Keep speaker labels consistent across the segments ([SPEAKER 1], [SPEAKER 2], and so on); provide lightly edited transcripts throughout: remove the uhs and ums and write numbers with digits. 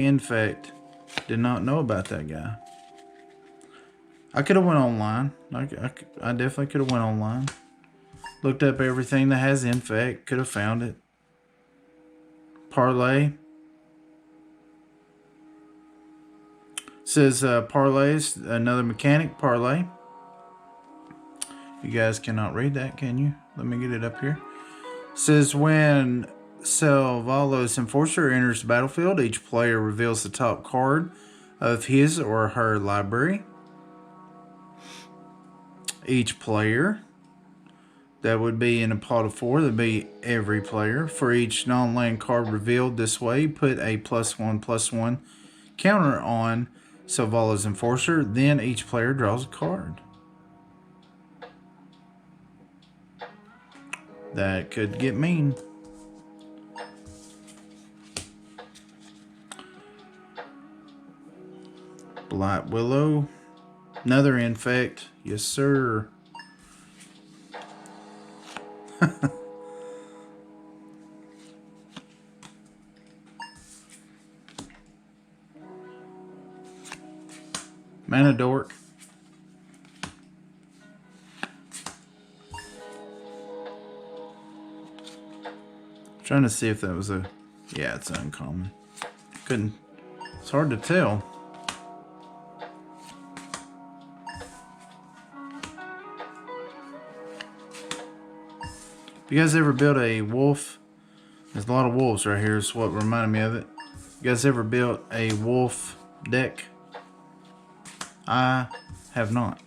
[SPEAKER 1] Infect. Did not know about that guy. I could have went online. I definitely could have went online. Looked up everything that has Infect. Could have found it. Parlay. Says parlay is another mechanic. Parlay. You guys cannot read that, can you? Let me get it up here. Says when Salvalo's Enforcer enters the battlefield, each player reveals the top card of his or her library. Each player, that would be in a pot of 4, that would be every player. For each non-land card revealed this way, put a +1/+1 counter on Salvalo's Enforcer. Then each player draws a card. That could get mean. Blight Willow. Another Infect. Yes, sir. Mana Dork. Trying to see if that was a... Yeah, it's uncommon. Couldn't... It's hard to tell. You guys ever built a wolf? There's a lot of wolves right here. Is what reminded me of it. You guys ever built a wolf deck? I have not.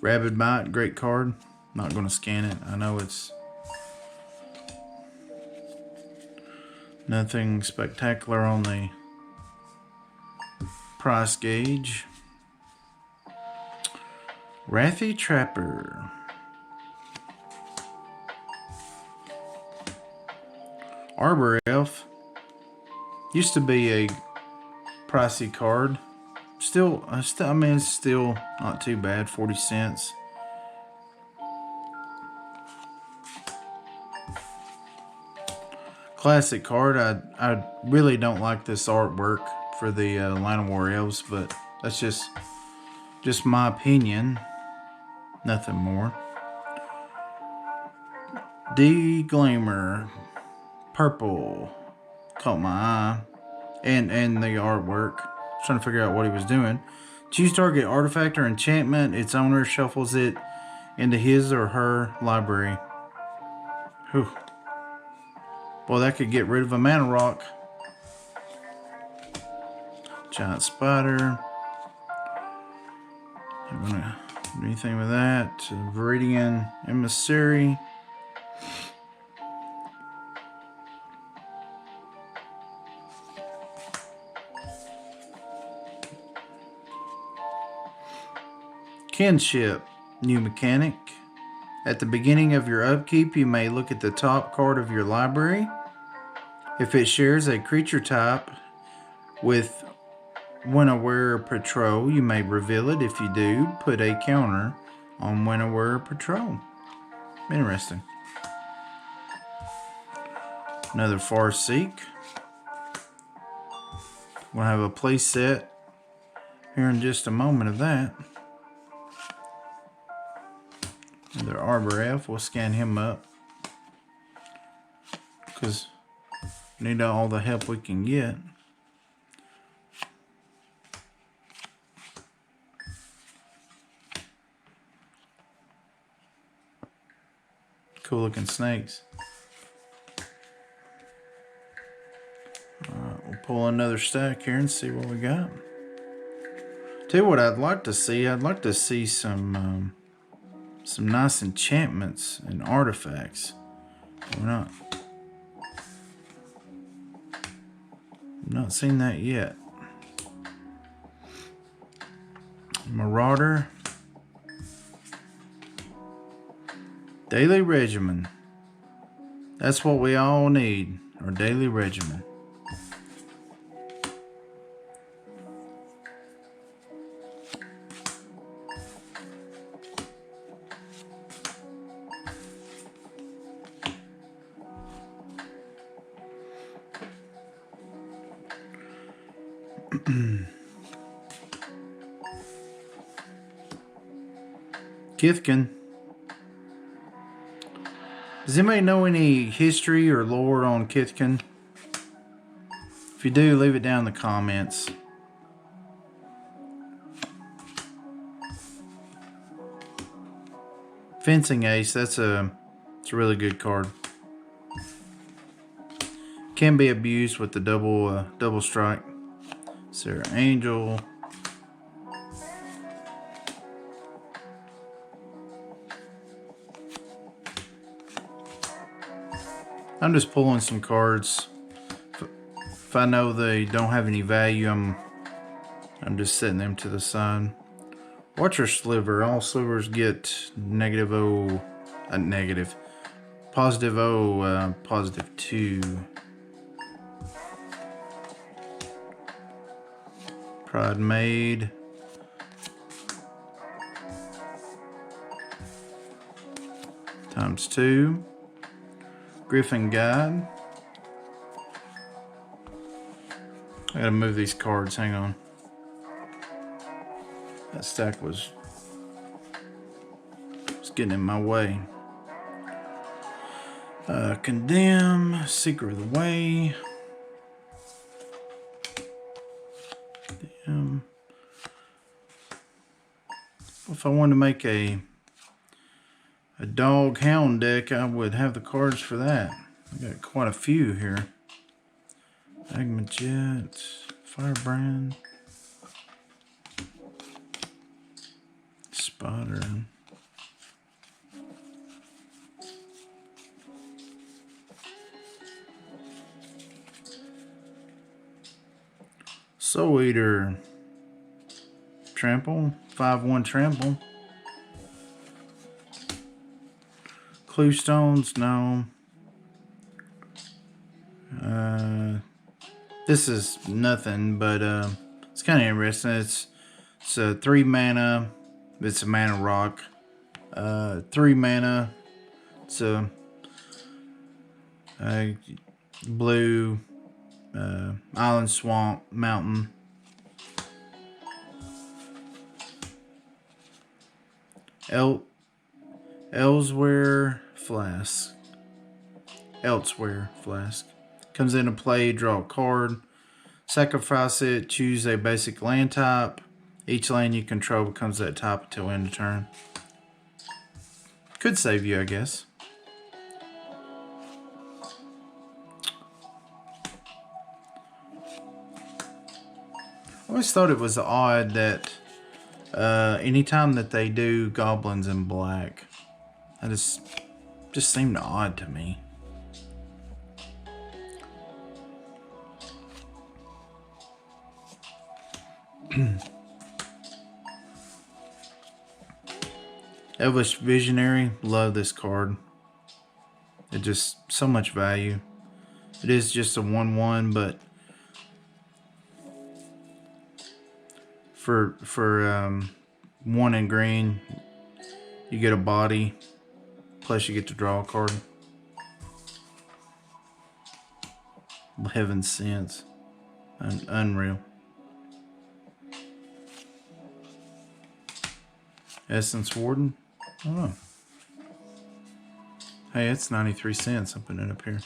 [SPEAKER 1] Rabid Bite, great card. Not going to scan it. I know it's nothing spectacular on the price gauge. Wrathy Trapper. Arbor Elf. Used to be a pricey card. I mean, it's still not too bad. 40 cents. Classic card. I really don't like this artwork for the Line of War Elves, but that's just my opinion. Nothing more. D-Glamour. Purple. Caught my eye. And the artwork. Trying to figure out what he was doing. Choose target artifact or enchantment. Its owner shuffles it into his or her library. Whew. Boy, that could get rid of a mana rock. Giant spider. Not gonna do anything with that. Viridian emissary. Kinship, new mechanic. At the beginning of your upkeep, you may look at the top card of your library. If it shares a creature type with Winnower Patrol, you may reveal it. If you do, put a counter on Winnower Patrol. Interesting. Another Farseek. We'll have a play set here in just a moment of that. Another Arbor Elf. We'll scan him up because we need all the help we can get. Cool looking snakes. Alright, we'll pull another stack here and see what we got. Tell you what I'd like to see. I'd like to see some nice enchantments and artifacts. I'm not seen that yet. Marauder. Daily Regimen. That's what we all need, our daily regimen. Kithkin. Does anybody know any history or lore on Kithkin? If you do, leave it down in the comments. Fencing Ace, it's a really good card. Can be abused with the double strike. Sarah Angel. I'm just pulling some cards. If I know they don't have any value, I'm just setting them to the side. Watch your sliver. All slivers get negative O, negative. Positive O, positive 2. Pride Maid. Times 2. Griffin Guide. I gotta move these cards, hang on. That stack was getting in my way. Condemn, Secret of the Way. Condemn. If I wanted to make a dog hound deck, I would have the cards for that. I got quite a few here. Magma Jet, Firebrand, Spotter. Soul Eater. Trample. 5/1 Trample. Clue Stones, no. This is nothing, but it's kind of interesting. It's a 3 mana. It's a mana rock. 3 mana. It's a blue island, swamp, mountain. Elsewhere Flask. Comes into play, draw a card. Sacrifice it, choose a basic land type. Each land you control becomes that type until end of turn. Could save you, I guess. I always thought it was odd that anytime that they do goblins in black, that just seemed odd to me. Elvish Visionary, love this card. It just so much value. It is just a 1/1, but for 1 in green, you get a body, plus you get to draw a card. Heaven Sense, unreal. Essence Warden. I don't know. Hey, it's 93 cents. I'm putting it up here.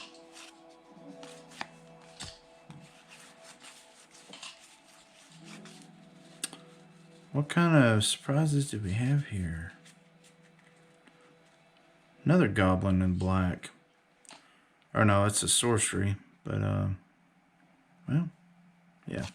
[SPEAKER 1] What kind of surprises do we have here? Another goblin in black. Or no, it's a sorcery. But, well, yeah.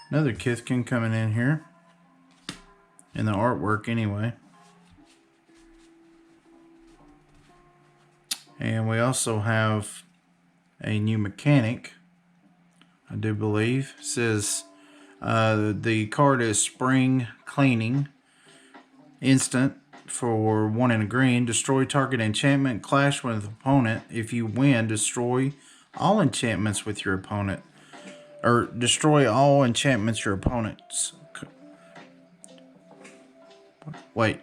[SPEAKER 1] Another Kithkin coming in here. In the artwork anyway. And we also have a new mechanic. I do believe. It says the card is Spring Cleaning. Instant for 1 and a green. Destroy target enchantment. Clash with opponent. If you win, destroy all enchantments with your opponent. Or destroy all enchantments your opponents. Wait.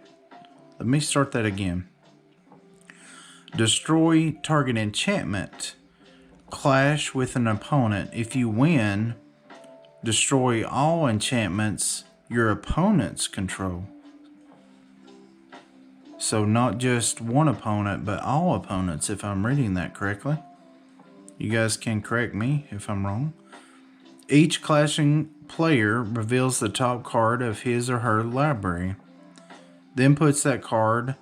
[SPEAKER 1] Let me start that again. Destroy target enchantment. Clash with an opponent. If you win, destroy all enchantments your opponents control. So not just one opponent, but all opponents, if I'm reading that correctly. You guys can correct me if I'm wrong. Each clashing player reveals the top card of his or her library, then puts that card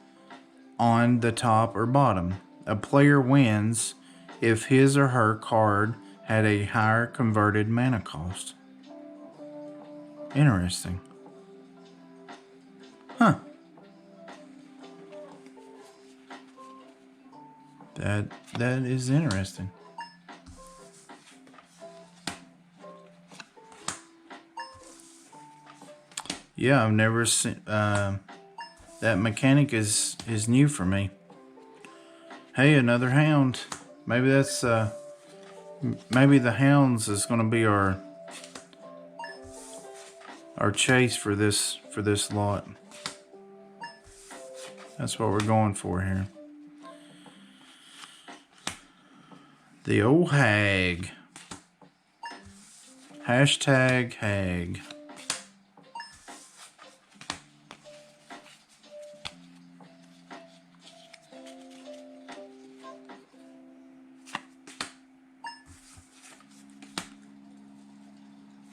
[SPEAKER 1] on the top or bottom. A player wins if his or her card had a higher converted mana cost. Interesting. Huh. That is interesting. Yeah, I've never seen that mechanic is new for me. Hey, another hound. Maybe that's maybe the hounds is going to be our chase for this lot. That's what we're going for here. The old hag. Hashtag hag.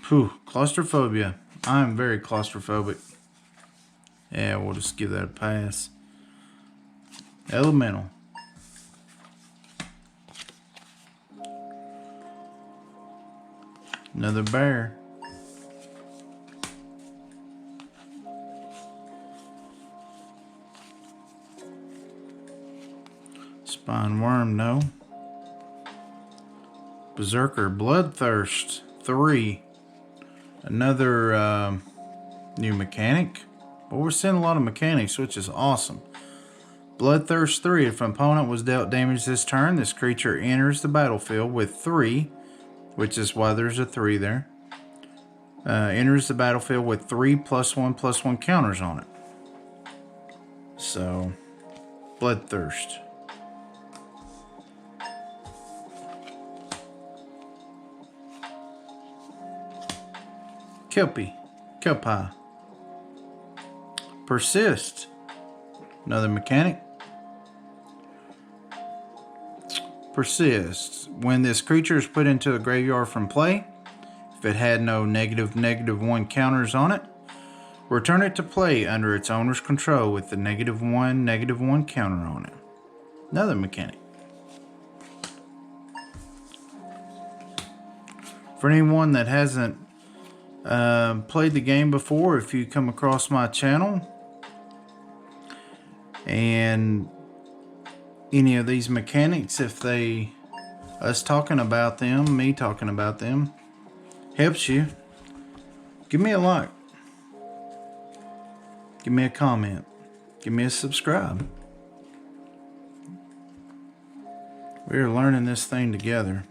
[SPEAKER 1] Whew, claustrophobia. I'm very claustrophobic. Yeah, we'll just give that a pass. Elemental. Another bear. Spine worm, no. Berserker, bloodthirst, 3. Another new mechanic. Well, we're seeing a lot of mechanics, which is awesome. Bloodthirst 3. If an opponent was dealt damage this turn, this creature enters the battlefield with 3, which is why there's a 3 there. Enters the battlefield with 3 +1/+1 counters on it. So, Bloodthirst. Kelpie. Persist. Another mechanic. Persist. When this creature is put into a graveyard from play, if it had no -1 counters on it, return it to play under its owner's control with the -1 counter on it. Another mechanic. For anyone that hasn't played the game before, if you come across my channel and any of these mechanics, if us talking about them, me talking about them, helps you, give me a like, give me a comment, give me a subscribe. We're learning this thing together.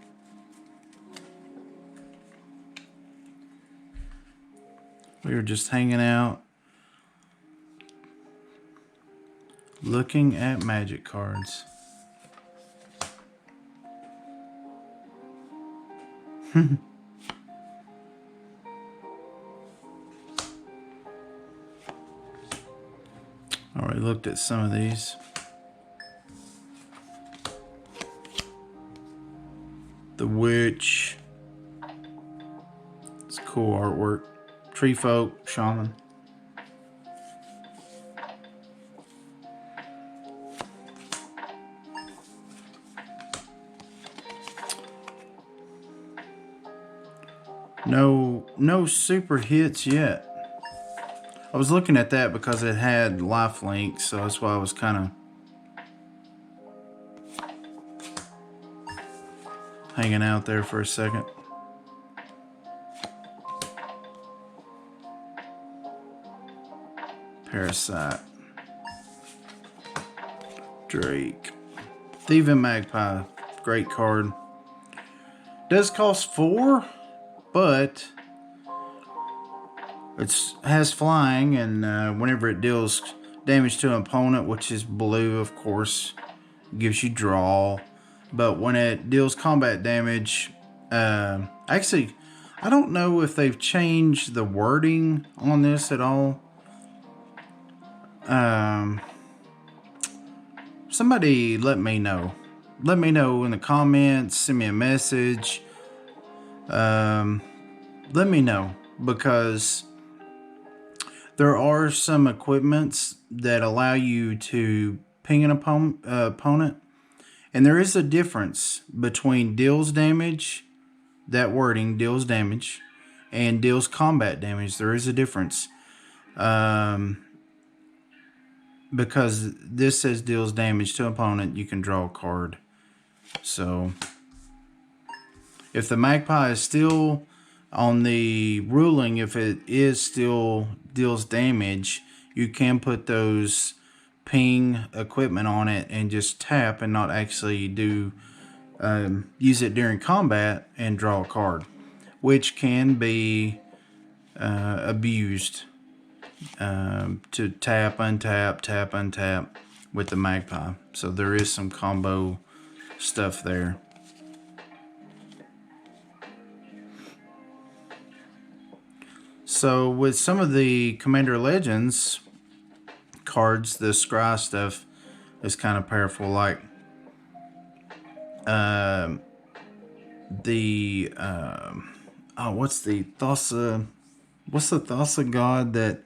[SPEAKER 1] We were just hanging out, looking at magic cards. Already looked at some of these. The Witch. It's cool artwork. Tree Folk, Shaman. No super hits yet. I was looking at that because it had life links, so that's why I was kind of hanging out there for a second. Parasite. Drake. Thieving Magpie. Great card. Does cost 4, but it has flying, and whenever it deals damage to an opponent, which is blue, of course, gives you draw. But when it deals combat damage, actually, I don't know if they've changed the wording on this at all. Somebody let me know. Let me know in the comments. Send me a message. Let me know, because there are some equipments that allow you to ping an opponent, and there is a difference between deals damage, that wording, deals damage, and deals combat damage. There is a difference. Because this says deals damage to opponent, you can draw a card. So if the Magpie is still on the ruling, if it is still deals damage, you can put those ping equipment on it and just tap and not actually do use it during combat and draw a card, which can be abused to tap, untap with the Magpie. So there is some combo stuff there. So with some of the Commander Legends cards, the scry stuff is kind of powerful. Like what's the Thassa? What's the Thassa god that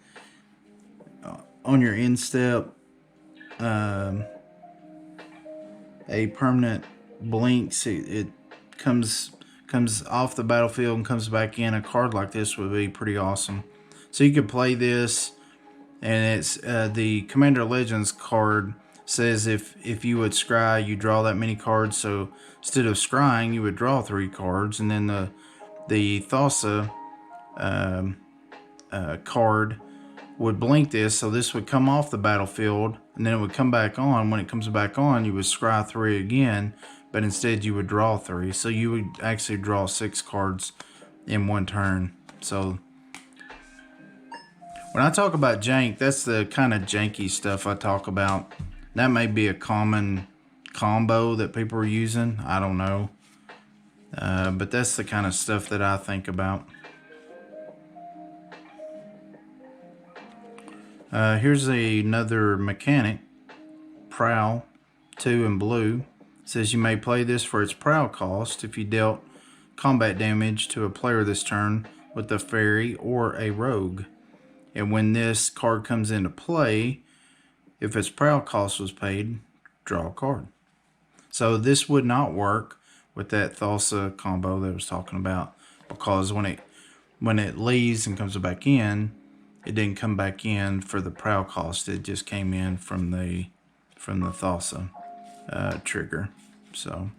[SPEAKER 1] on your end step, a permanent blinks, it comes off the battlefield and comes back in. A card like this would be pretty awesome. So you could play this, and it's the Commander Legends card says if you would scry, you draw that many cards. So instead of scrying, you would draw 3 cards, and then the Thassa card would blink this, so this would come off the battlefield, and then it would come back on. When it comes back on, you would scry 3 again, but instead you would draw 3. So you would actually draw 6 cards in one turn. So when I talk about jank, that's the kind of janky stuff I talk about. That may be a common combo that people are using. I don't know. But that's the kind of stuff that I think about. Here's another mechanic. Prowl, 2 in blue. It says you may play this for its prowl cost if you dealt combat damage to a player this turn with a fairy or a rogue. And when this card comes into play, if its prowl cost was paid, draw a card. So this would not work with that Thassa combo that I was talking about, because when it leaves and comes back in, it didn't come back in for the prowl cost. It just came in from the Thassa trigger. So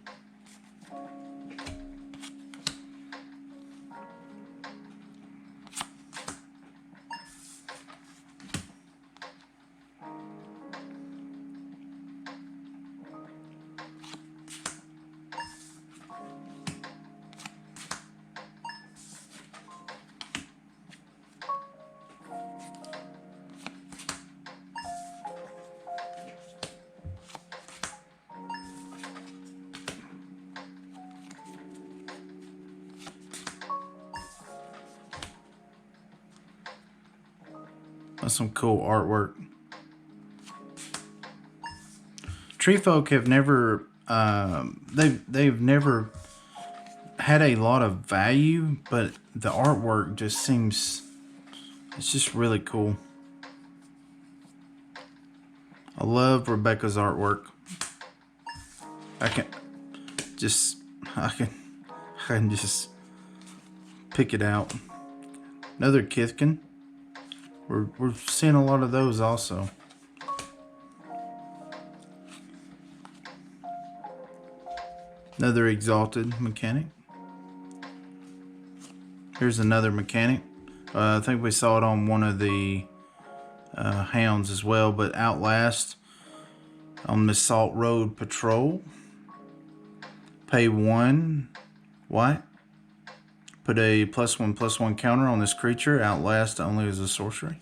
[SPEAKER 1] that's some cool artwork. Tree folk have never they've never had a lot of value, but the artwork just seems, it's just really cool. I love Rebecca's artwork. I can just pick it out. Another Kithkin. We're seeing a lot of those also. Another exalted mechanic. Here's another mechanic. I think we saw it on one of the hounds as well, but Outlast on the Salt Road Patrol. Pay 1 white. Put a +1/+1 counter on this creature. Outlast only as a sorcery.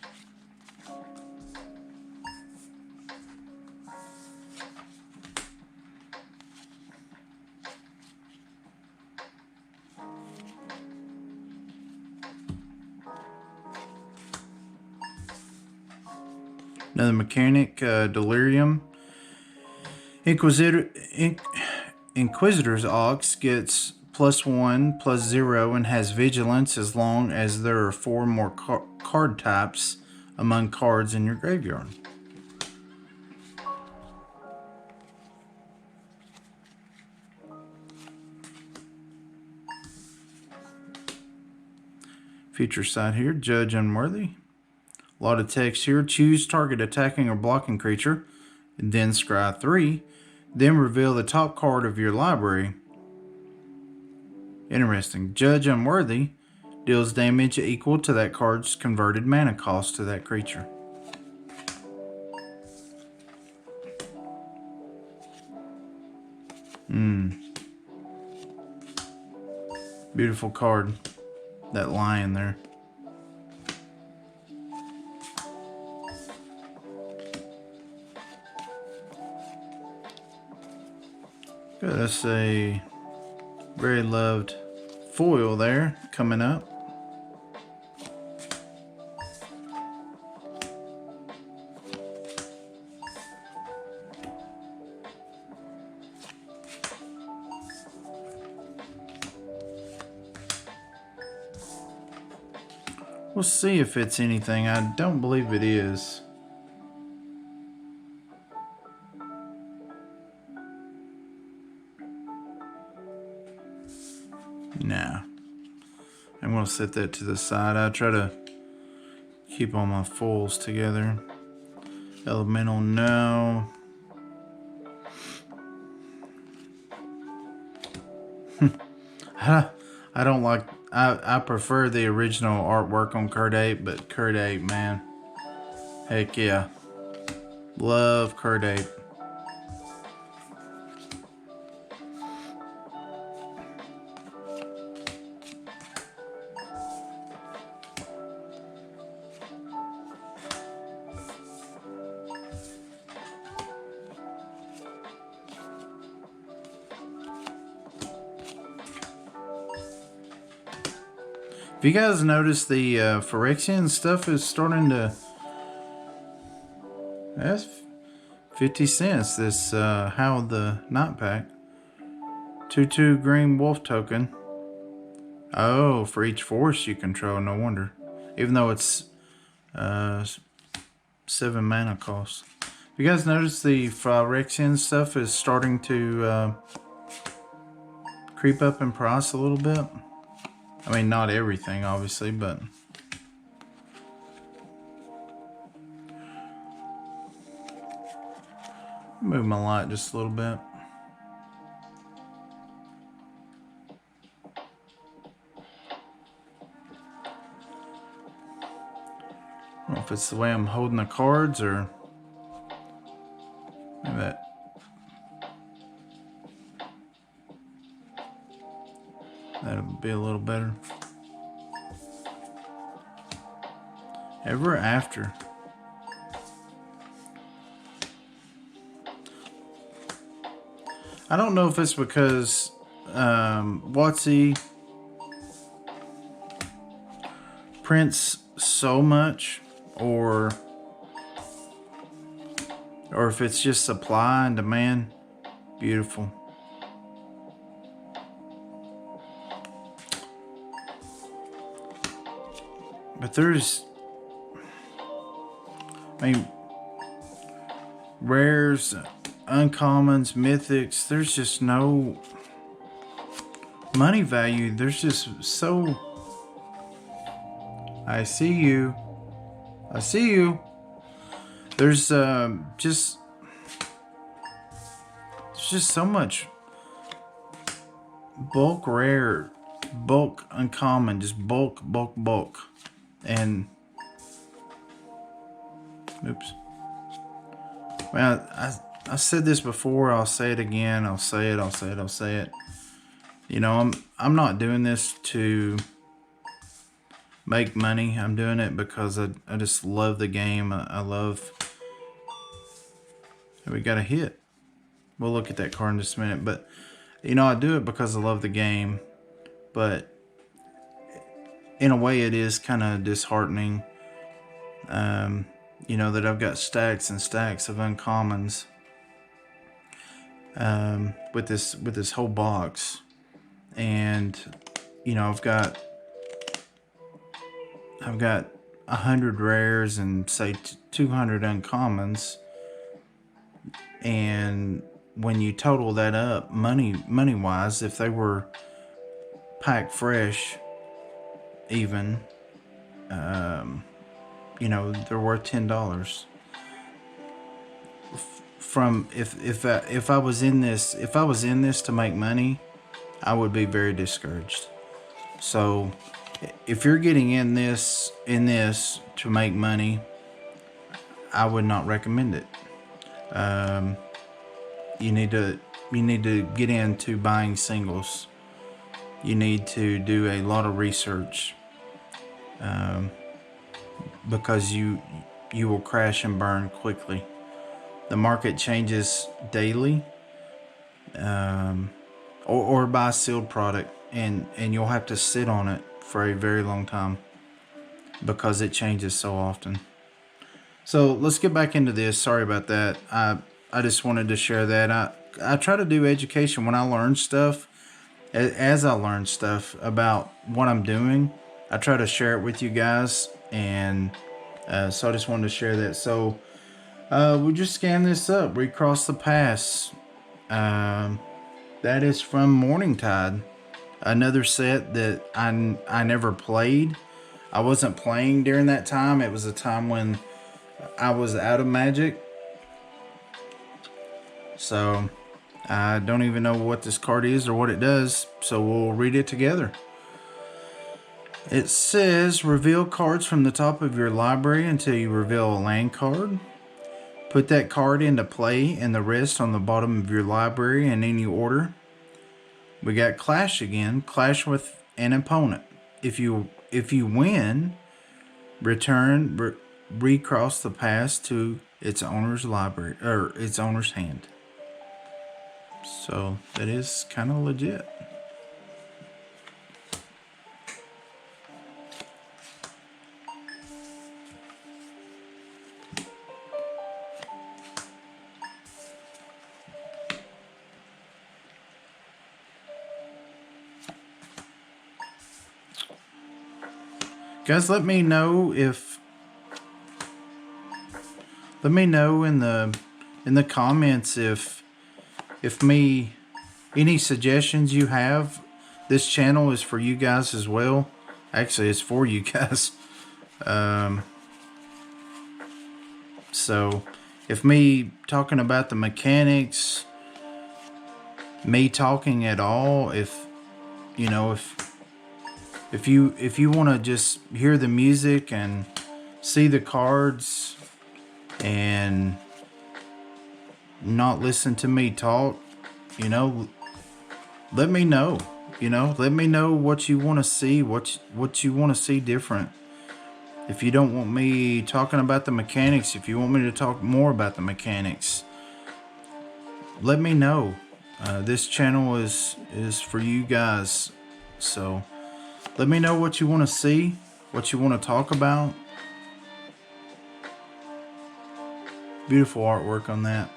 [SPEAKER 1] Another mechanic, Delirium. Inquisitor's Ox gets +1/+0 and has vigilance as long as there are 4 more card types among cards in your graveyard. Feature side here, Judge Unworthy. A lot of text here. Choose target attacking or blocking creature, and then scry 3. Then reveal the top card of your library. Interesting. Judge Unworthy deals damage equal to that card's converted mana cost to that creature. Beautiful card. That lion there. Good, that's a very loved foil there coming up. We'll see if it's anything. I don't believe it is. Nah. I'm going to set that to the side. I try to keep all my foils together. Elemental, no. I don't like... I prefer the original artwork on Curd 8, but Curd 8, man. Heck yeah. Love Curd 8. If you guys notice, the Phyrexian stuff is starting to... That's 50 cents, this Howl the Night Pack. 2/2 green wolf token. Oh, for each force you control, no wonder. Even though it's 7 mana cost. You guys notice the Phyrexian stuff is starting to creep up in price a little bit? I mean, not everything, obviously, but... Move my light just a little bit. I don't know if it's the way I'm holding the cards or... Maybe that... That'll be a little better. Ever after. I don't know if it's because WotC prints so much or if it's just supply and demand. Beautiful. But there's, I mean, rares, uncommons, mythics, there's just no money value. There's just so... I see you. I see you. There's just... There's just so much bulk rare, bulk uncommon, just bulk. And Oops. Well, I said this before. I'll say it again. I'll say it. I'll say it. I'll say it. You know, I'm not doing this to make money. I'm doing it because I just love the game. I love. We got a hit. We'll look at that card in just a minute. But you know, I do it because I love the game. But in a way, it is kind of disheartening. You know, that I've got stacks and stacks of uncommons. With this whole box, and you know, I've got 100 rares and say 200 uncommons, and when you total that up, money wise, if they were packed fresh, even, you know, they're worth $10. From if I was in this to make money, I would be very discouraged. So if you're getting in this to make money, I would not recommend it. You need to get into buying singles. You need to do a lot of research, because you will crash and burn quickly. The market changes daily, or buy a sealed product, and you'll have to sit on it for a very long time because it changes so often. So let's get back into this. Sorry about that. I just wanted to share that. I try to do education when I learn stuff. As I learn stuff about what I'm doing, I try to share it with you guys, and so I just wanted to share that. So we just scan this up. Recross the Pass. That is from Morningtide. Another set that I never played. I wasn't playing during that time. It was a time when I was out of Magic. So I don't even know what this card is or what it does. So we'll read it together. It says, reveal cards from the top of your library until you reveal a land card. Put that card into play and the rest on the bottom of your library in any order. We got Clash again. Clash with an opponent. If you win, recross the pass to its owner's library or its owner's hand. So that is kind of legit. Guys, let me know in the comments if any suggestions you have. This channel is for you guys as well. Actually, it's for you guys. So if me talking about the mechanics, me talking at all, if you want to just hear the music and see the cards and not listen to me talk, let me know. Let me know what you want to see, what you want to see different. If you don't want me talking about the mechanics, if you want me to talk more about the mechanics, let me know. This channel is for you guys. So let me know what you want to see, what you want to talk about. Beautiful artwork on that.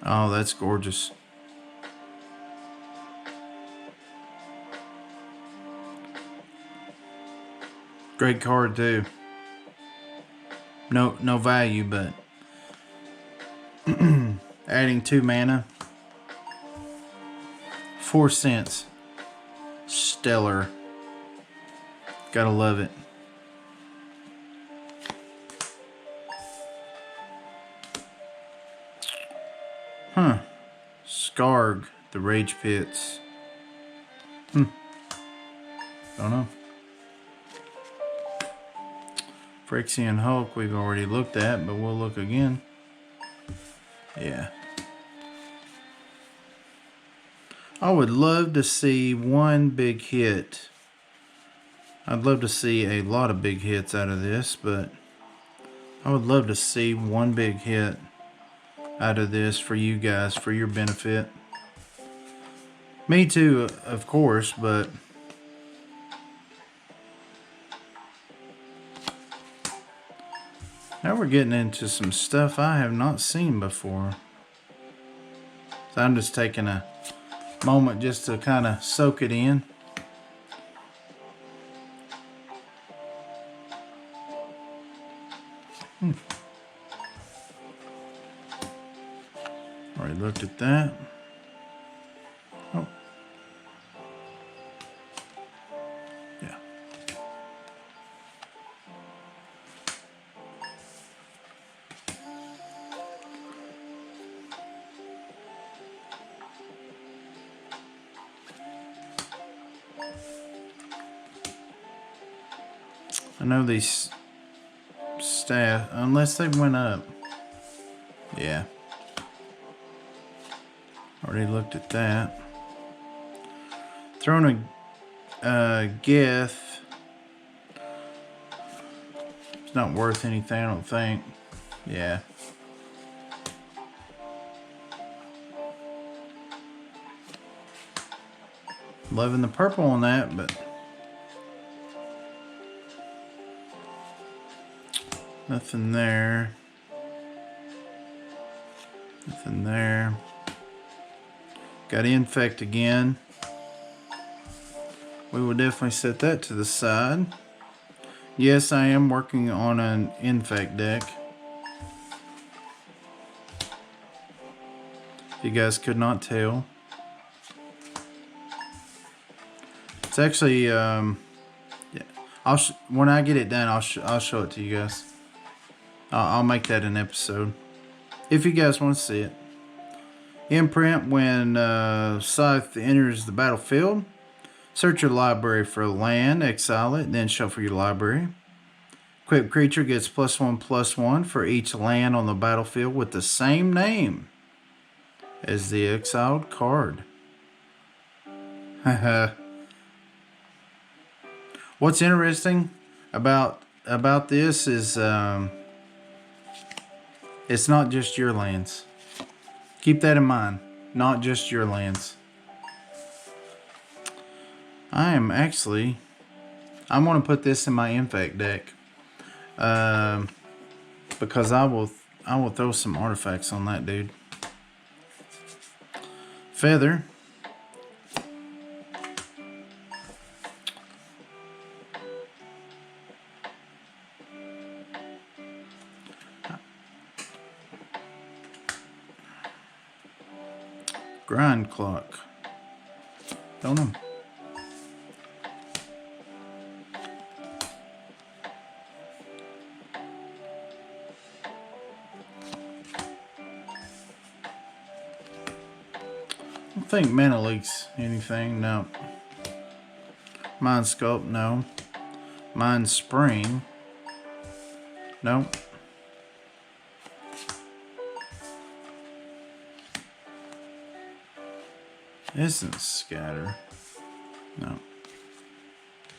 [SPEAKER 1] Oh, that's gorgeous. Great card too. No value, but adding 2 mana 4 cents. Stellar. Gotta love it. Huh. Scarg, the Rage Pits. Don't know. Phyrexian Hulk we've already looked at, but we'll look again. Yeah. I would love to see one big hit. I'd love to see a lot of big hits out of this, but I would love to see one big hit out of this for you guys, for your benefit. Me too, of course, but now we're getting into some stuff I have not seen before. So I'm just taking a moment just to kind of soak it in. Already looked at that. Oh. Yeah. I know these staff, unless they went up. Yeah. Already looked at that. Throwing a Gith. It's not worth anything, I don't think. Yeah. Loving the purple on that, but nothing there. Nothing there. Got Infect again. We will definitely set that to the side. Yes, I am working on an Infect deck. If you guys could not tell. It's actually, yeah. When I get it done, I'll show it to you guys. I'll make that an episode. If you guys want to see it. Imprint, when Scythe enters the battlefield, search your library for land, exile it, then shuffle your library. Equipped creature gets +1/+1 for each land on the battlefield with the same name as the exiled card. What's interesting about this is it's not just your lands. Keep that in mind. Not just your lands. I'm going to put this in my Infect deck. Because I will throw some artifacts on that dude. Feather. Grind clock. Don't know. I don't think mana leaks anything. No. Mind Sculpt. No. Mind Spring. No. Isn't Scatter. No.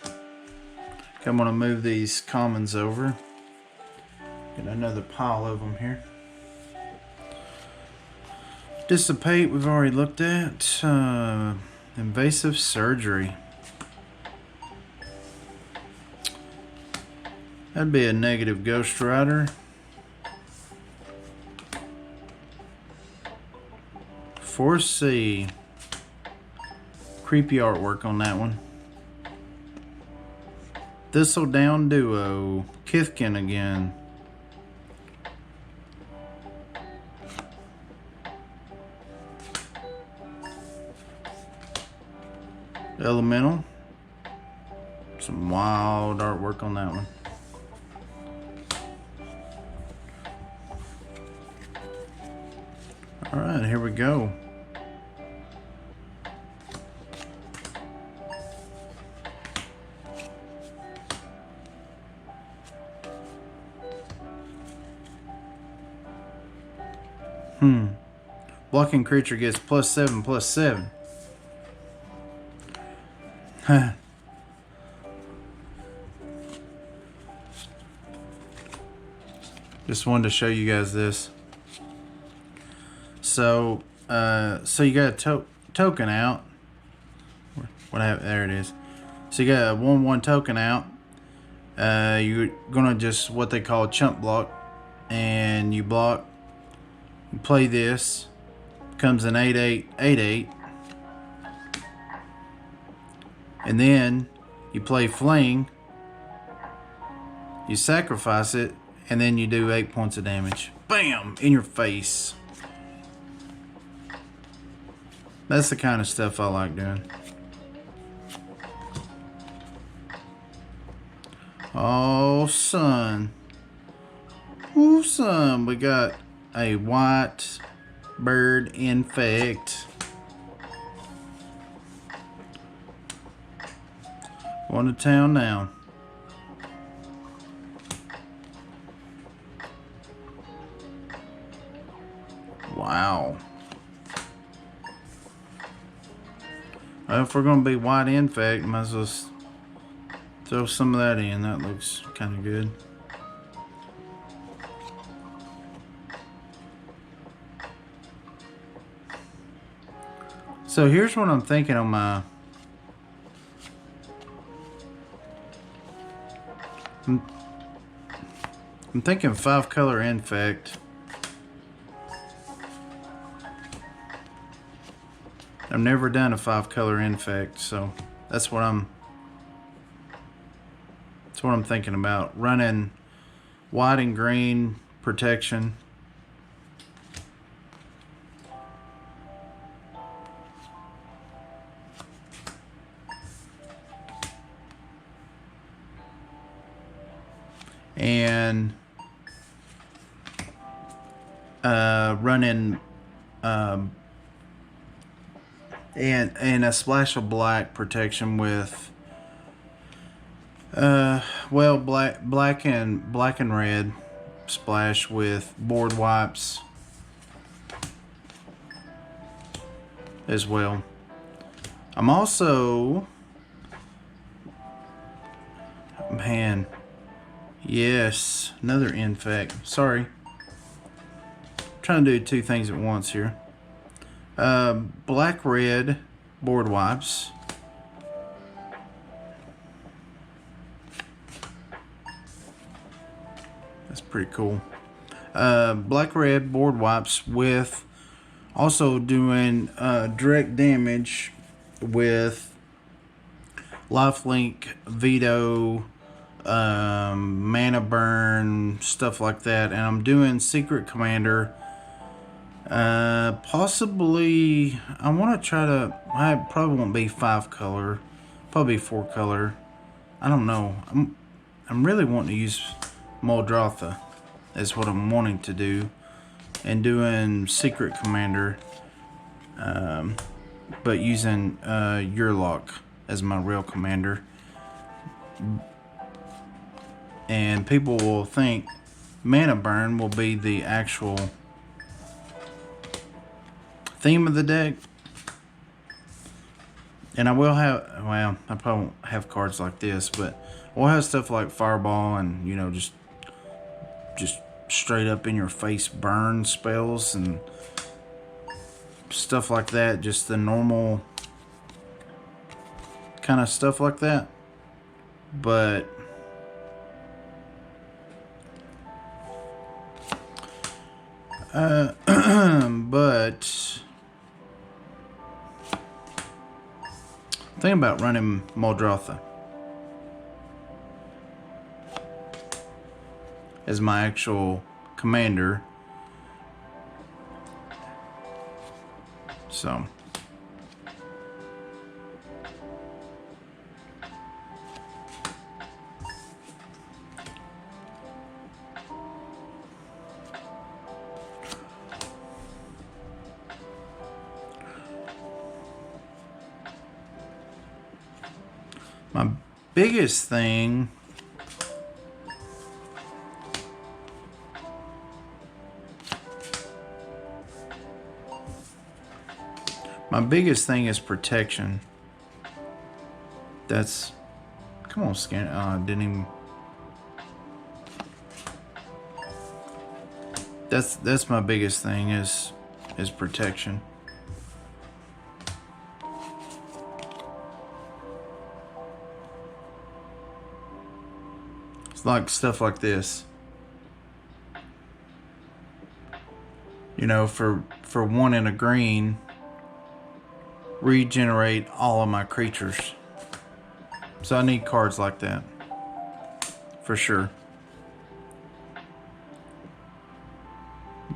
[SPEAKER 1] Okay, I'm going to move these commons over. Get another pile of them here. Dissipate, we've already looked at. Invasive Surgery. That'd be a negative Ghost Rider. Foresee. Creepy artwork on that one. Thistledown Duo. Kithkin again. Elemental. Some wild artwork on that one. Alright, here we go. Blocking creature gets +7/+7. Just wanted to show you guys this. So, you got a token out. What happened? There it is. So you got a 1/1 token out. You're gonna just what they call chump block, and you block. You play this. Becomes an 8/8/8/8, and then you play fling. You sacrifice it, and then you do 8 points of damage. Bam! In your face. That's the kind of stuff I like doing. Oh, son. Oh, son. We got a white bird infect. Going to town now. Wow. Well, if we're going to be white infect, might as well throw some of that in. That looks kind of good. So here's what I'm thinking on my... I'm thinking 5-color infect. I've never done a 5-color infect, so that's what I'm thinking about. Running white and green protection. And running and a splash of black protection with well, black and red splash with board wipes as well. I'm also, man, yes, another infect. Sorry, trying to do two things at once here. Black red board wipes. That's pretty cool. Black red board wipes with also doing direct damage with lifelink, veto, mana burn, stuff like that. And I'm doing secret commander. Possibly I want to try to, I probably won't be 5-color, probably 4-color. I don't know. I'm really wanting to use Muldrotha is what I'm wanting to do, and doing secret commander, but using Urlock as my real commander. And people will think mana burn will be the actual theme of the deck, and I will have, well, I probably won't have cards like this, but we'll have stuff like fireball and, you know, just straight up in your face burn spells and stuff like that, just the normal kind of stuff like that. But but think about running Muldrotha as my actual commander. So My biggest thing is protection. That's, come on, scan. I didn't even. That's my biggest thing is protection. It's like stuff like this. You know, for 1 in a green, regenerate all of my creatures. So I need cards like that. For sure.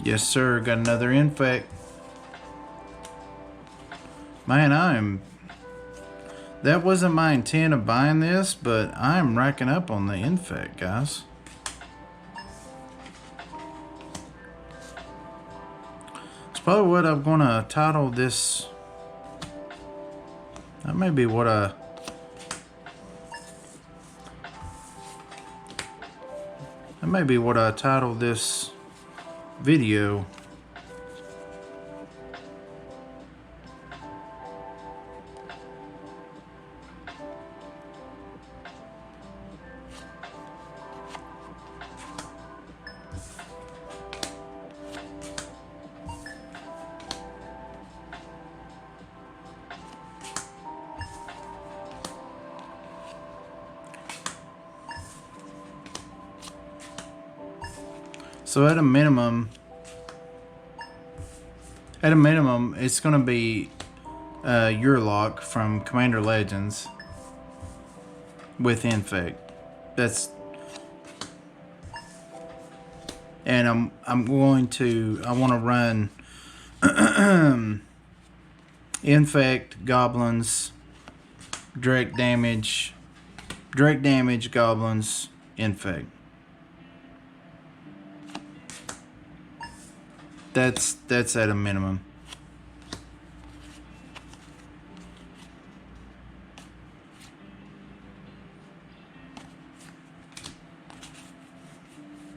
[SPEAKER 1] Yes, sir. Got another Infect. Man, that wasn't my intent of buying this, but I'm racking up on the Infect, guys. It's probably what I'm going to title this. That may be what I... That may be what I title this video. So at a minimum, it's going to be Urlock from Commander Legends with Infect. That's, and I want to run Infect, Goblins, direct damage, Goblins, Infect. That's at a minimum.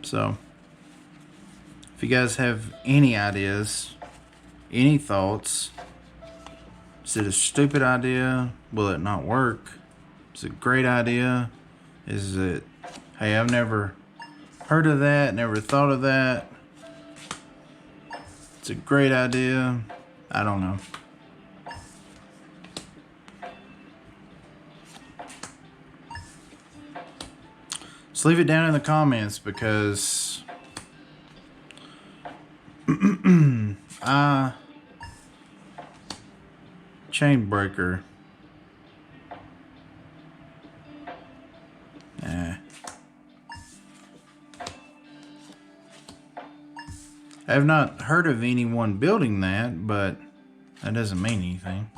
[SPEAKER 1] So, if you guys have any ideas, any thoughts, is it a stupid idea? Will it not work? Is it a great idea? Is it, hey, I've never heard of that, never thought of that. It's a great idea. I don't know. Just leave it down in the comments because Chainbreaker. Nah. I have not heard of anyone building that, but that doesn't mean anything.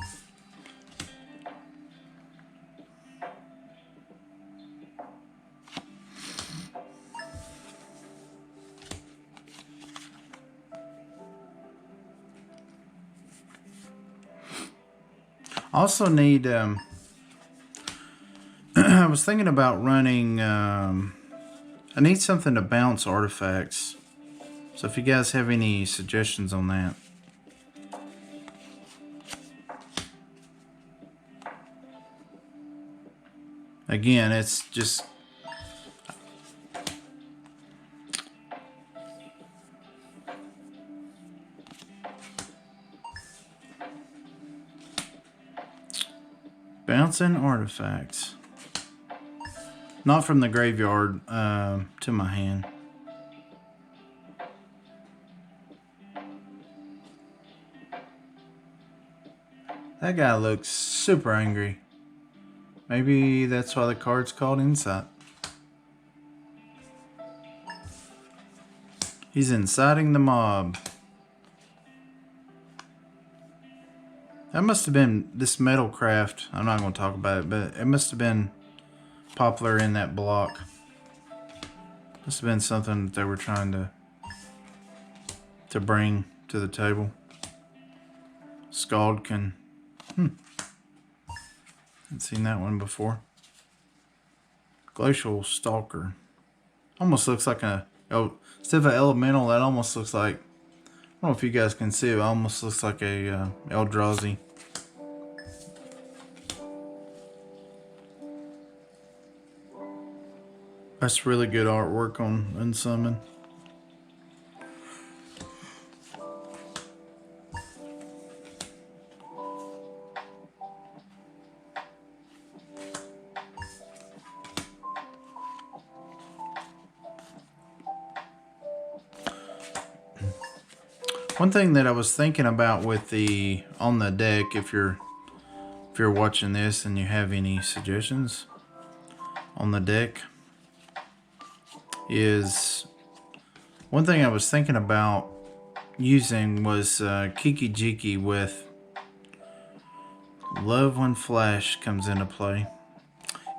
[SPEAKER 1] I also need, I was thinking about running, I need something to bounce artifacts. So if you guys have any suggestions on that. Again, it's just... bouncing artifacts. Not from the graveyard to my hand. That guy looks super angry. Maybe that's why the card's called Insight. He's inciting the mob. That must have been this metal craft. I'm not going to talk about it, but it must have been popular in that block. Must have been something that they were trying to bring to the table. Scaldkin. Haven't seen that one before. Glacial Stalker. Almost looks like a... Oh, instead of an elemental, that almost looks like... I don't know if you guys can see it. It almost looks like a Eldrazi. That's really good artwork on Unsummon. One thing that I was thinking about with the on the deck, if you're watching this and you have any suggestions on the deck, is one thing I was thinking about using was Kiki with Love When Flash comes into play.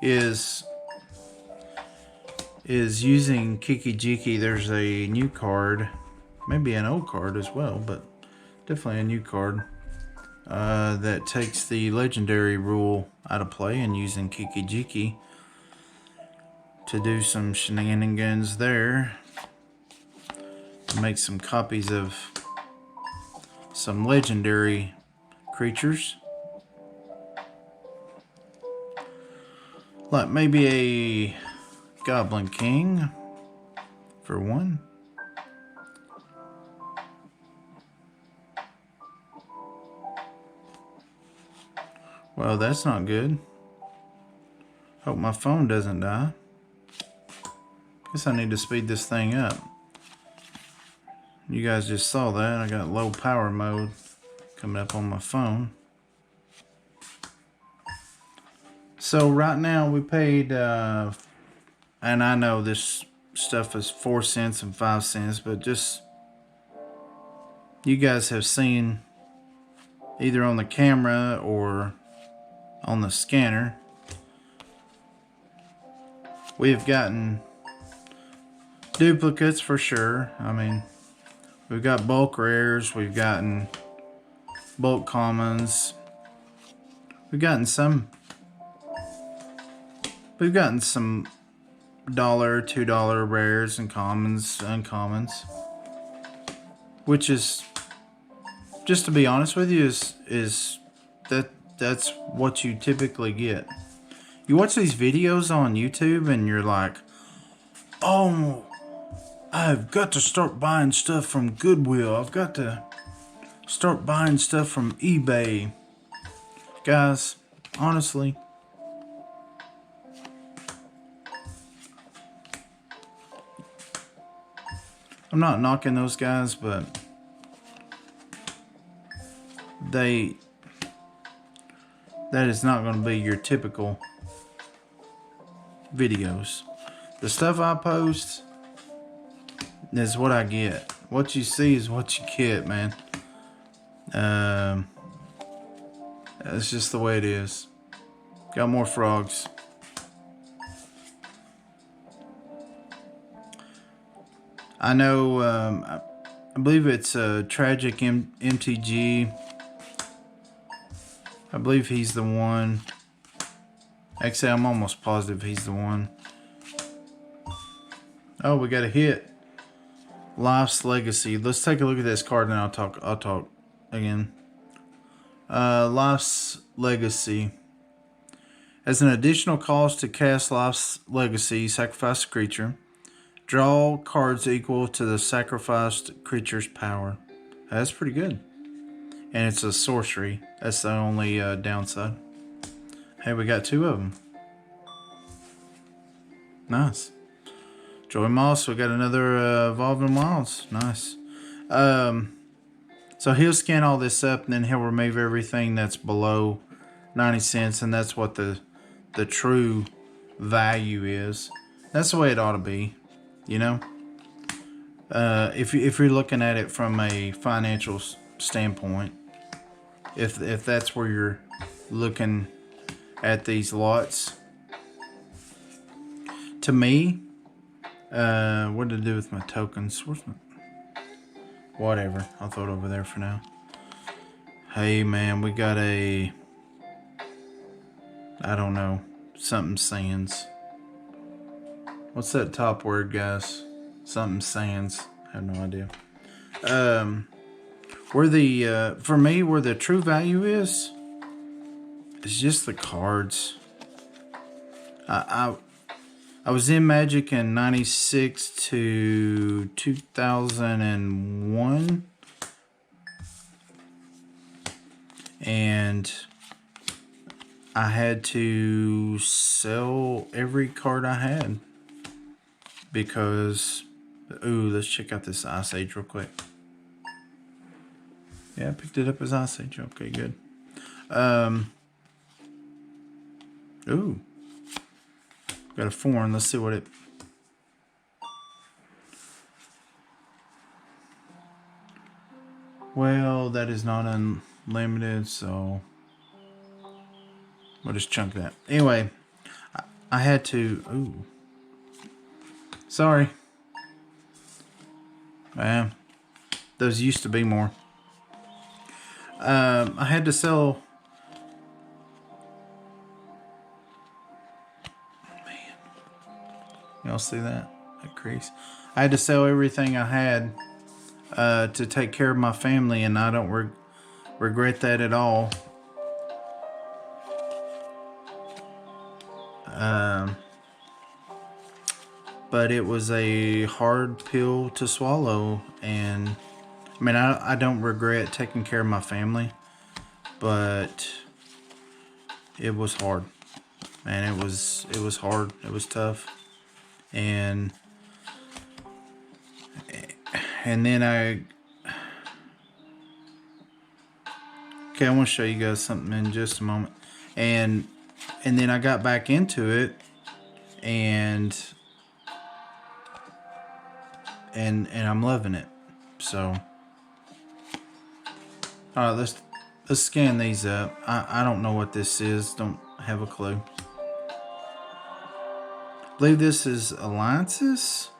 [SPEAKER 1] Is using Kiki. There's a new card. Maybe an old card as well, but definitely a new card that takes the legendary rule out of play, and using Kiki to do some shenanigans there. To make some copies of some legendary creatures. Like maybe a Goblin King for one. Well, that's not good. Hope my phone doesn't die. Guess I need to speed this thing up. You guys just saw that. I got low power mode coming up on my phone. So right now we paid, and I know this stuff is 4 cents and 5 cents, but just, you guys have seen either on the camera or on the scanner, we've gotten duplicates for sure. I mean, we've got bulk rares, we've gotten bulk commons, we've gotten some $1, $2 rares and commons, uncommons, which is, just to be honest with you, is that's what you typically get. You watch these videos on YouTube and you're like, oh, I've got to start buying stuff from Goodwill. I've got to start buying stuff from eBay. Guys, honestly, I'm not knocking those guys, but that is not going to be your typical videos. The stuff I post is what I get. What you see is what you get, man. That's just the way it is. Got more frogs. I know, I believe it's a Tragic MTG. I believe he's the one. Actually, I'm almost positive he's the one. Oh, we got a hit. Life's Legacy. Let's take a look at this card and I'll talk again. Life's Legacy. As an additional cost to cast Life's Legacy, sacrifice a creature. Draw cards equal to the sacrificed creature's power. That's pretty good. And it's a sorcery. That's the only downside. Hey, we got 2 of them. Nice. Joy Moss, we got another Evolving Wilds. Nice. So he'll scan all this up and then he'll remove everything that's below 90 cents. And that's what the true value is. That's the way it ought to be. You know? If you're looking at it from a financial standpoint, if that's where you're looking at these lots, to me, what did I do with my tokens? Where's my, whatever, I'll throw it over there for now. Hey man, we got a, I don't know, something sands. What's that top word, guys? Something sands. I have no idea. Where the for me, where the true value is just the cards. I was in Magic in 96 to 2001. And I had to sell every card I had. Because, ooh, let's check out this Ice Age real quick. Yeah, I picked it up as Ice Age. Okay, good. Ooh. Got a foreign. Let's see what it... Well, that is not unlimited, so... we'll just chunk that. Anyway, I had to... Ooh. Sorry. Those used to be more. I had to sell... Man. Y'all see that? That crease. I had to sell everything I had to take care of my family, and I don't regret that at all. But it was a hard pill to swallow, and I mean, I don't regret taking care of my family, but it was hard, man. It was hard. It was tough, and then I want to show you guys something in just a moment, and then I got back into it, and I'm loving it. So, all right, let's scan these up. I don't know what this is. Don't have a clue. I believe this is Alliances.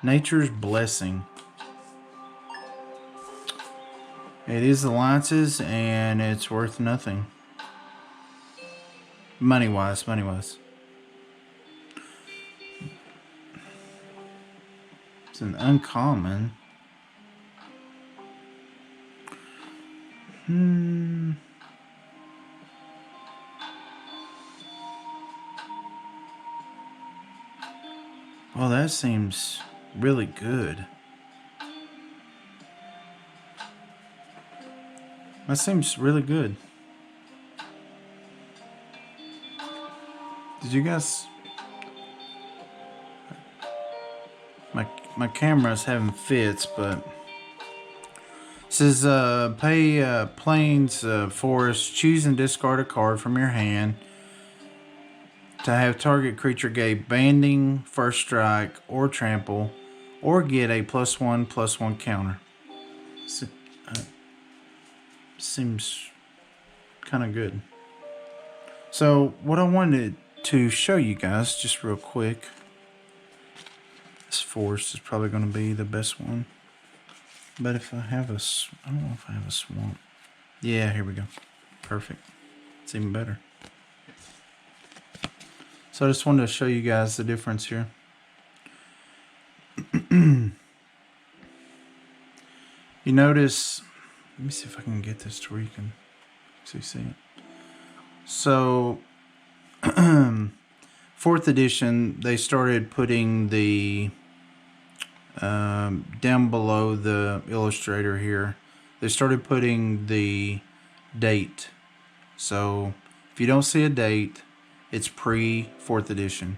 [SPEAKER 1] Nature's Blessing. It is Alliances, and it's worth nothing. Money-wise. It's an uncommon. Well, that seems really good. That seems really good. Did you guys... My camera's having fits, but... It says, pay plains forest. Choose and discard a card from your hand to have target creature gain banding, first strike, or trample, or get a +1/+1 counter. Seems kind of good. So what I wanted to show you guys just real quick, this forest is probably going to be the best one, but if I have I don't know if I have a swamp. Yeah, here we go. Perfect. It's even better. So I just wanted to show you guys the difference here. You notice, let me see if I can get this to where you can actually see it. So, 4th edition, they started putting the, down below the illustrator here, they started putting the date. So, if you don't see a date, it's pre-4th edition.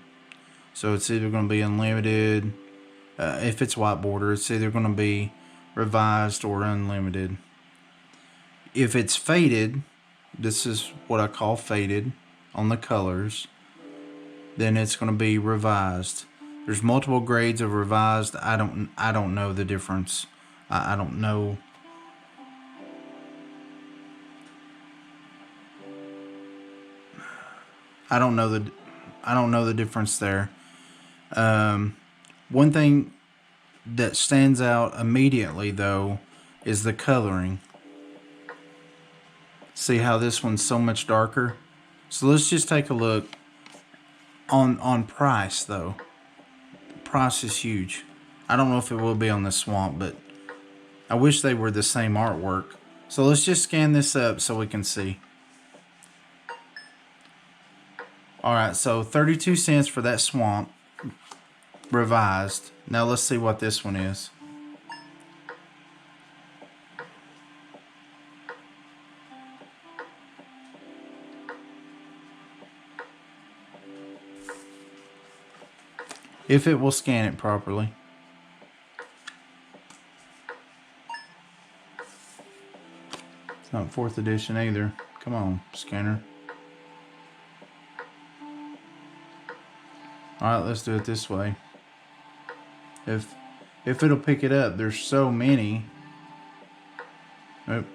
[SPEAKER 1] So, it's either going to be unlimited. If it's white border, it's either going to be revised or unlimited. If it's faded, this is what I call faded on the colors, then it's going to be revised. There's multiple grades of revised. I don't know the difference. I don't know. I don't know the difference there. One thing that stands out immediately though is the coloring. See how this one's so much darker? So let's just take a look on price though. price is huge. I don't know if it will be on the swamp, but I wish they were the same artwork. So let's just scan this up so we can see. Alright, so 32 cents for that swamp. Revised. Now let's see what this one is. If it will scan it properly. It's not 4th edition either. Come on, scanner. Alright, let's do it this way. If it'll pick it up, there's so many. Oop.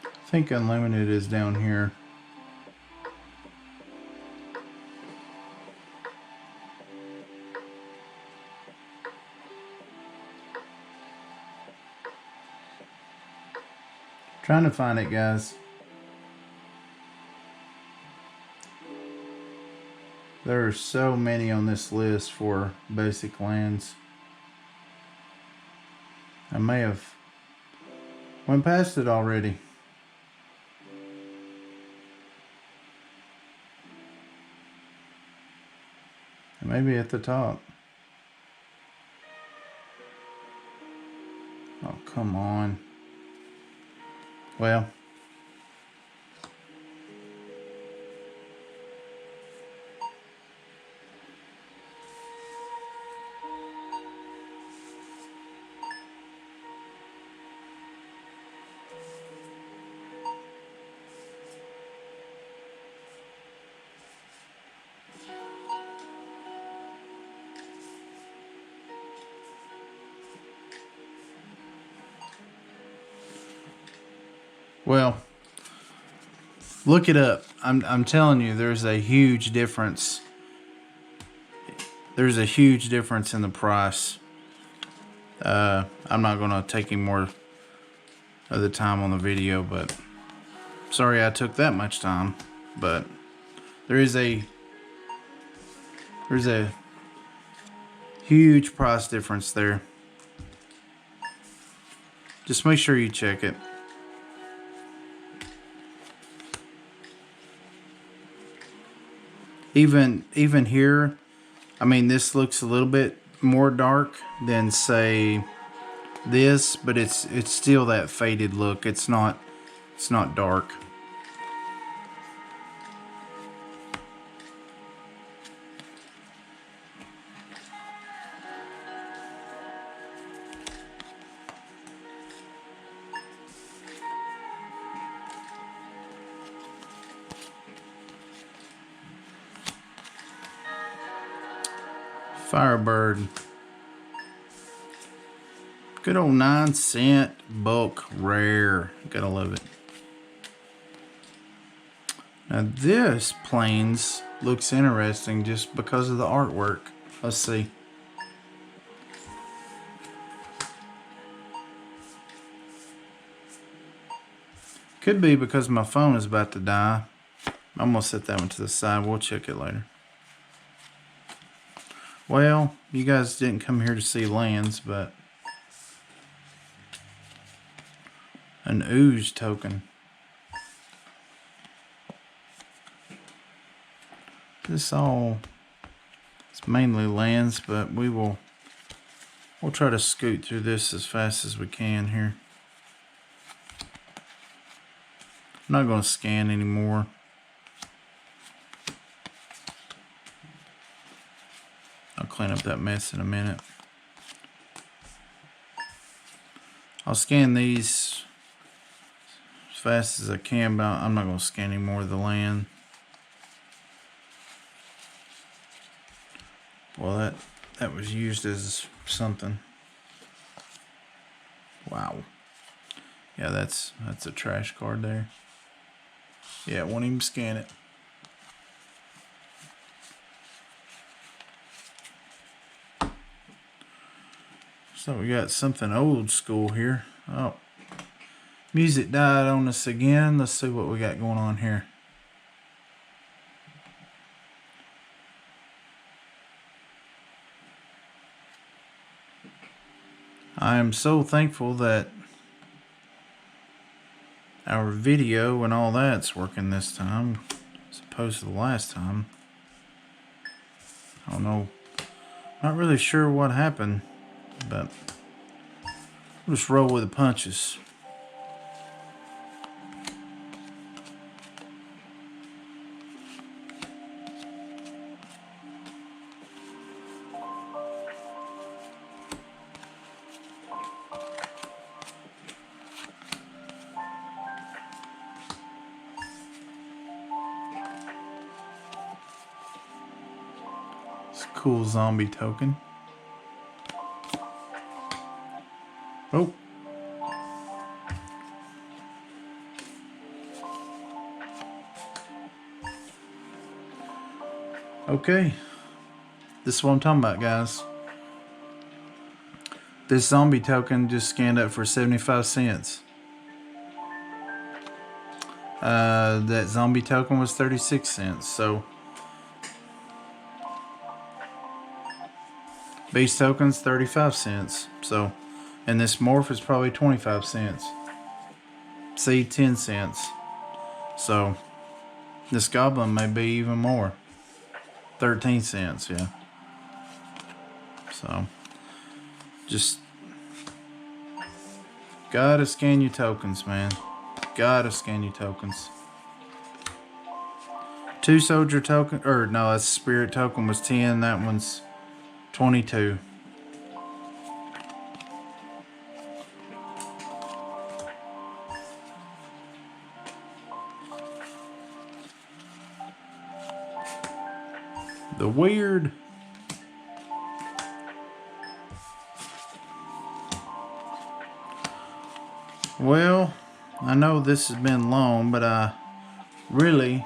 [SPEAKER 1] I think unlimited is down here. Trying to find it, guys. There are so many on this list for basic lands. I may have went past it already. Maybe at the top. Oh, come on. Well. Well, look it up. I'm telling you, there's a huge difference. There's a huge difference in the price. I'm not going to take any more of the time on the video, but sorry I took that much time. But there's a huge price difference there. Just make sure you check it. Even here, I mean, this looks a little bit more dark than, say, this, but it's still that faded look. It's not dark. Firebird. Good old 9-cent bulk rare. Gotta love it. Now this Plains looks interesting just because of the artwork. Let's see. Could be because my phone is about to die. I'm gonna set that one to the side. We'll check it later. Well, you guys didn't come here to see lands, but an ooze token. This all is mainly lands, but we'll try to scoot through this as fast as we can here. I'm not going to scan anymore. I'll clean up that mess in a minute. I'll scan these as fast as I can, but I'm not going to scan any more of the land. Well, that was used as something. Wow. Yeah, that's a trash card there. Yeah, it won't even scan it. So we got something old school here. Oh, music died on us again. Let's see what we got going on here. I am so thankful that our video and all that's working this time, as opposed to the last time. I don't know. Not really sure what happened, but we'll just roll with the punches. It's a cool zombie token. Oh. Okay. This is what I'm talking about, guys. This zombie token just scanned up for 75 cents. That zombie token was 36 cents. So, base tokens 35 cents. So, and this morph is probably 25 cents. Seed 10 cents. So, this goblin may be even more. 13 cents, yeah. So, just gotta scan your tokens, man. Gotta scan your tokens. 2 soldier token, or no, that's spirit token was 10. That one's 22. The weird. Well, I know this has been long, but I really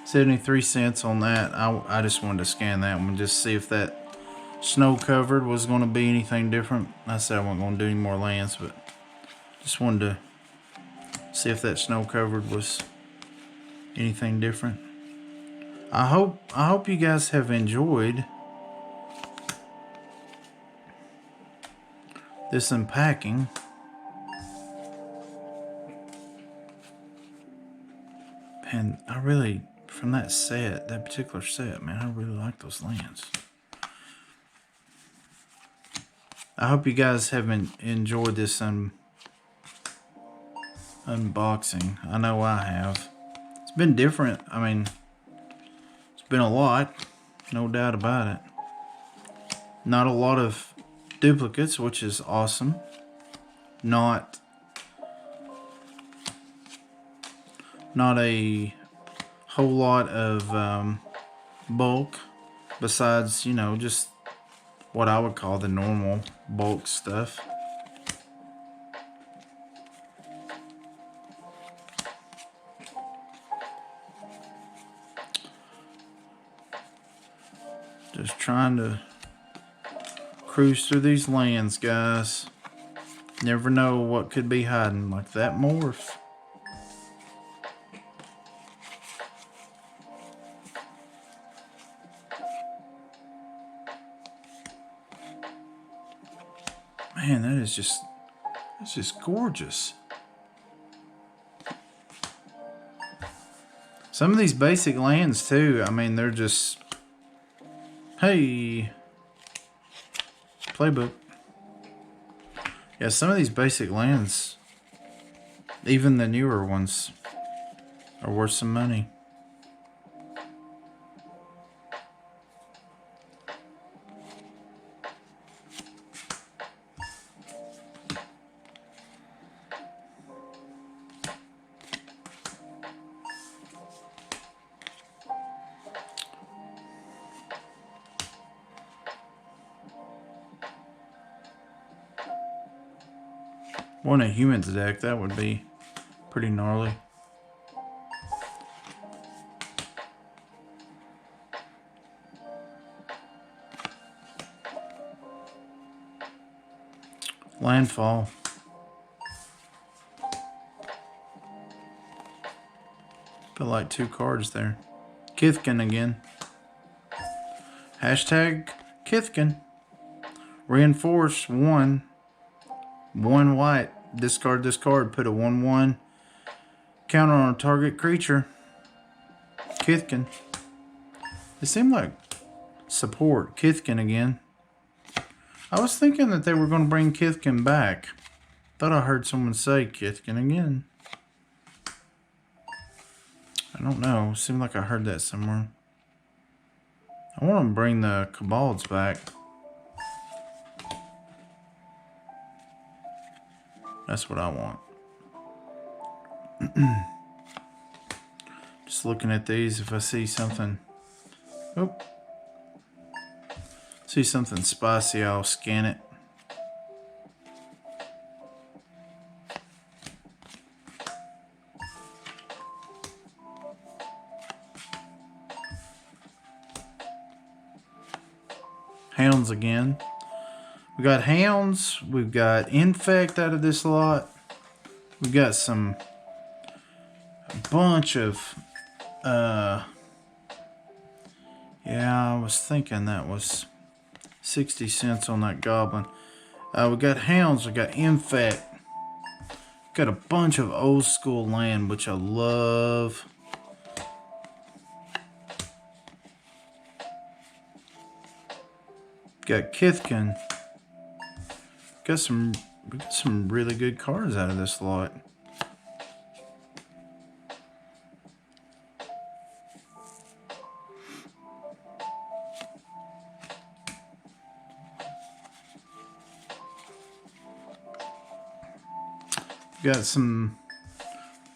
[SPEAKER 1] 73 cents on that. I just wanted to scan that one, just see if that snow covered was going to be anything different. I said I wasn't going to do any more lands, but just wanted to see if that snow covered was anything different. I hope you guys have enjoyed this unpacking. And I really, from that set, that particular set, man, I really like those lands. I hope you guys have enjoyed this unboxing. I know I have. It's been different. I mean, it's been a lot, no doubt about it. Not a lot of duplicates, which is awesome. Not a whole lot of bulk, besides, you know, just what I would call the normal bulk stuff. Just trying to cruise through these lands, guys. Never know what could be hiding, like that morph. Man, that is just, it's just gorgeous. Some of these basic lands too, I mean, they're just, hey, playbook. Yeah, some of these basic lands, even the newer ones, are worth some money. One a humans deck, that would be pretty gnarly. Landfall. Put like 2 cards there. Kithkin again. Hashtag Kithkin. Reinforce 1. 1 white. Discard this card. Put a 1/1 counter on a target creature. Kithkin. It seemed like support. Kithkin again. I was thinking that they were going to bring Kithkin back. Thought I heard someone say Kithkin again. I don't know. Seemed like I heard that somewhere. I want to bring the Cabalds back. That's what I want. Just looking at these, if I see something... Oh. See something spicy, I'll scan it. Hounds again. We got Hounds. We've got Infect out of this lot. We've got a bunch of... yeah, I was thinking that was 60 cents on that goblin. We got Hounds. We got Infect. Got a bunch of old school land, which I love. Got Kithkin. We got some really good cards out of this lot.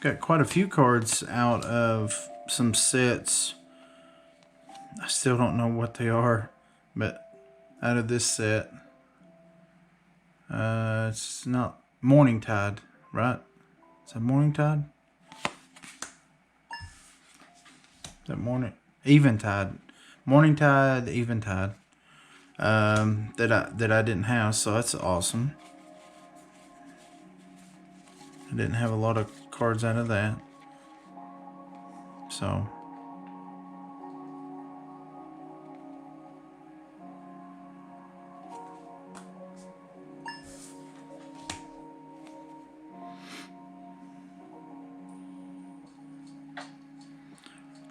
[SPEAKER 1] Got quite a few cards out of some sets. I still don't know what they are, but out of this set, it's not Morning Tide, right? Is that Morning Tide? Is that Eventide? Morning Tide, Eventide. That I didn't have, so that's awesome. I didn't have a lot of cards out of that. So.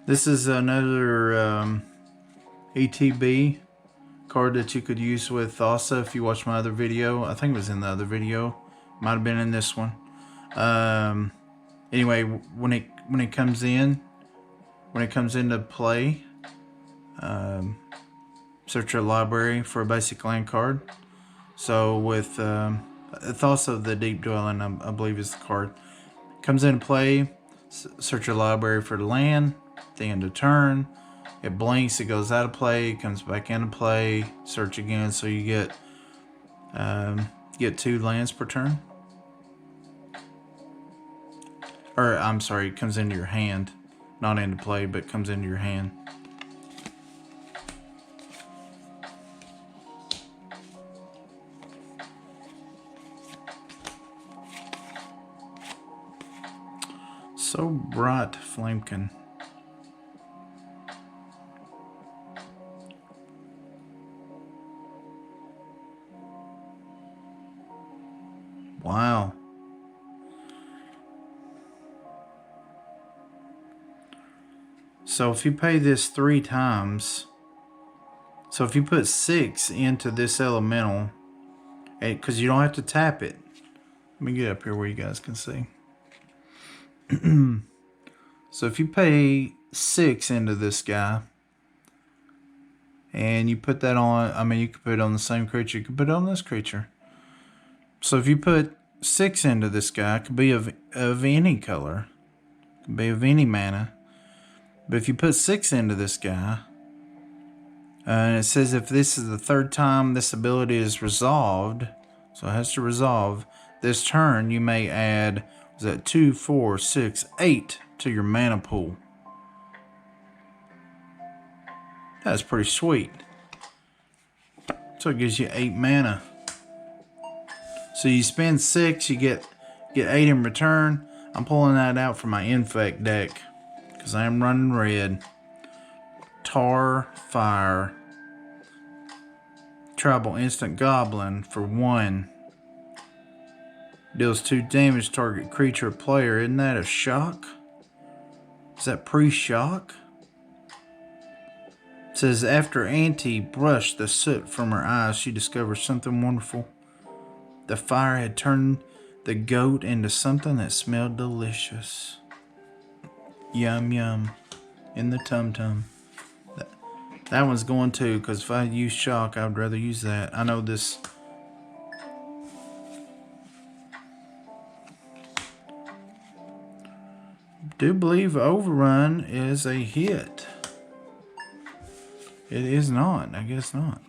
[SPEAKER 1] This is another ETB card that you could use with Thassa if you watch my other video. I think it was in the other video. Might have been in this one. Anyway, when it comes into play, search your library for a basic land card. So with Thoughts of the Deep Dwelling, I believe is the card. Comes into play, search your library for the land. At the end of turn, it blinks, it goes out of play, it comes back into play. Search again, so you get 2 lands per turn. Or, I'm sorry, it comes into your hand. Not into play, but comes into your hand. So bright, Flamekin. Wow. So if you pay this 3 times, so if you put 6 into this elemental, because you don't have to tap it. Let me get up here where you guys can see. So if you pay 6 into this guy, and you put that on, I mean, you could put it on the same creature, you could put it on this creature. So if you put 6 into this guy, it could be of any color, it could be of any mana. But if you put 6 into this guy, and it says if this is the 3rd time this ability is resolved, so it has to resolve, this turn you may add, was that 2, 4, 6, 8 to your mana pool. That's pretty sweet. So it gives you 8 mana. So you spend 6, you get 8 in return. I'm pulling that out for my Infect deck because I am running red. Tar, fire, tribal instant goblin for 1. Deals 2 damage to target creature or player. Isn't that a shock? Is that pre-shock? It says after Auntie brushed the soot from her eyes, she discovered something wonderful. The fire had turned the goat into something that smelled delicious. Yum yum. In the tum-tum. That one's going too, because if I use shock, I'd rather use that. I know this. Do believe Overrun is a hit. It is not. I guess not.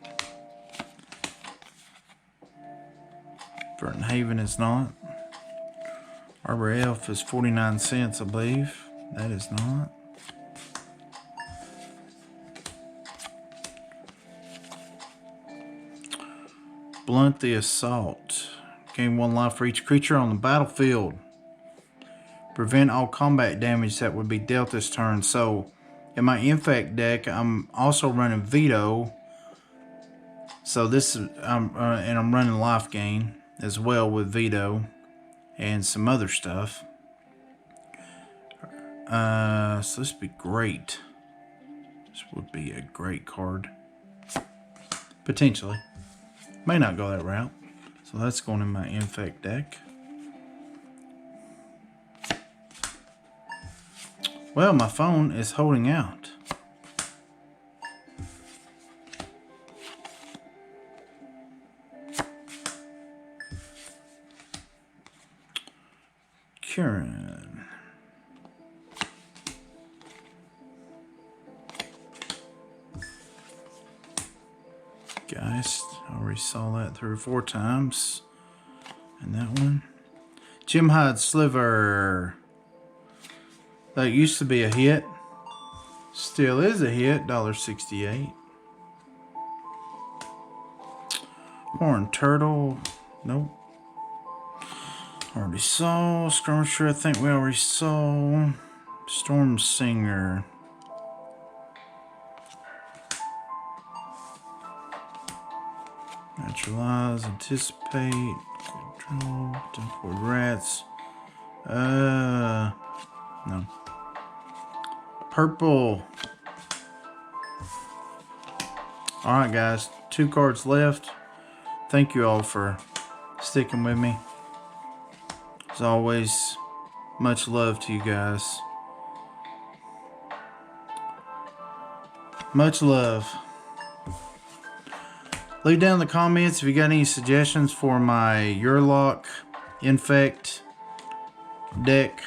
[SPEAKER 1] Burton Haven is not. Arbor Elf is 49 cents, I believe. That is not. Blunt the Assault. Gain 1 life for each creature on the battlefield. Prevent all combat damage that would be dealt this turn. So, in my Infect deck, I'm also running Veto. So this is, and I'm running life gain as well with Veto and some other stuff. So this would be great. This would be a great card. Potentially. May not go that route. So that's going in my Infect deck. Well, my phone is holding out. Kieran. Guys, I already saw that 3 or 4 times. And that one. Jim Hyde Sliver. That used to be a hit. Still is a hit. $1.68. Horn Turtle. Nope. Already saw. Skirmisher, I think we already saw. Storm Singer. Naturalize, Anticipate, Control, Temporary Rats. No. Purple. Alright guys, 2 cards left. Thank you all for sticking with me. As always, much love to you guys. Much love. Leave down in the comments if you got any suggestions for my Urlock Infect deck.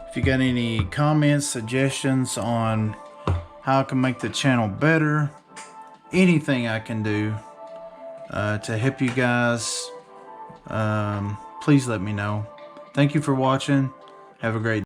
[SPEAKER 1] If you got any comments, suggestions on how I can make the channel better, anything I can do to help you guys, please let me know. Thank you for watching. Have a great day.